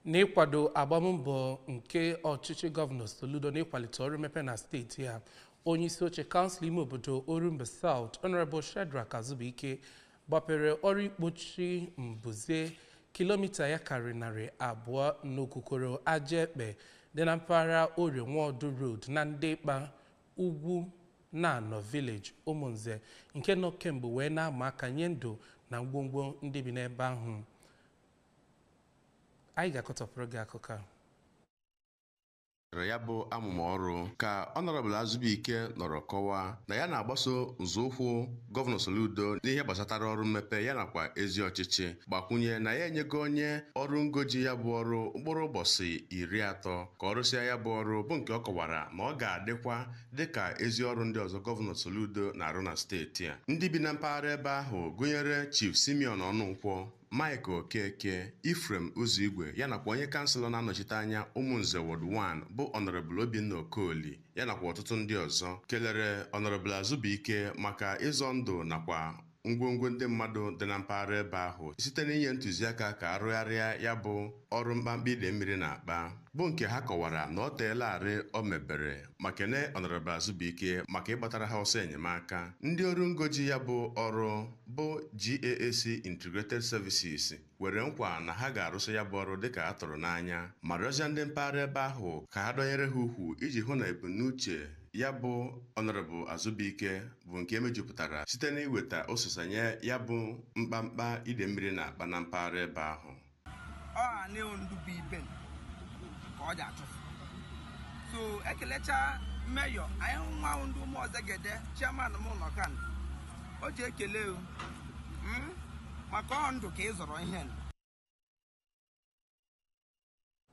n'ịkwado agbammbọ nke ọchịchị gọvanọ Soludo n'ịkwalite ọrụ mmepe na steeti ya. Onye isi oche kansụl ime obodo Orumba South, Honorable Shedrack Azubike, gbapere ọrụ ikpochi mbuze kilomita ya karịrị 200 n'okukoro aja ekpe dị na mpaghara Orie Nwodo Road na Ndekpa Ugwu na-anọ Village Ụmụnze nke nọ kemgbe wee na-ama aka nye ndụ na ngwongwo ndị bi n'ebe ahụ. Anyị ga-akọtọpụrụ gị akụkọ a. Ya bụ amụma ọrụ ka Honorable Azubike nọrọ kọwaa na ya na-agbaso nzọụkwụ gọvanọ Soludo n'ihe gbasatara ọrụ mmepe ya nakwa ezi ọchịchị, gbakwunye na ya enyego onye ọrụ ngoji ya bụ ọrụ mkpụrụ ụbọchị 30 ka ọ rụsịa ya bụ ọrụ, bụ nke ọ kọwara na ọ ga-adịkwa dịka ezi ọrụ ndị ọzọ gọvanọ Soludo na-arụ na steeti a. Ndị bi na mpaghara ebe ahụ gụnyere Chief Simeon Ọnụnkwọ, Mike Okeke, Ifrem Ụzọigwe ya nakwa onye kanselọ na-anọchite anya Ụmụnze Ward 1 bụ Honorable Obinna Okoli ya nakwa ọtụtụ ndị ọzọ kelere Honorable Azubike maka ịzọ ndụ nakwa ngwongwo ndị mmadụ dị na mpaghara ebe ahụ site n'inye ntụziaka ka arụgharịa ya bụ ọrụ mkpamkpa ide mmiri na-akpa, bụ nke ha kọwara na ọ teelarị o mebere ma kene Honorable Azubike maka ịgbatara ha ọsọ enyemaka. Ndị ọrụ ngoji ya bụ ọrụ bụ GAAC Integrated Services were nkwa na ha ga-arụsị ya bụ ọrụ dịka a tụrụ n'anya, ma rịọzie ndị mpaghara ebe ahụ ka ha dọnyere ha ukwu iji hụ na ebumnuche ya bụ Honorable Azubike bụ nke emejupụtara site n'iweta osisanye ya bụ mkpamkpa ide mmiri na-akpa na mpaghara ebe ahụ. So ekelecha mayor anyị nwa ndụ Ụmụọzegede chairman Ụmụnọkan o ji ekele maka ndụ ka ị zọrọ ihe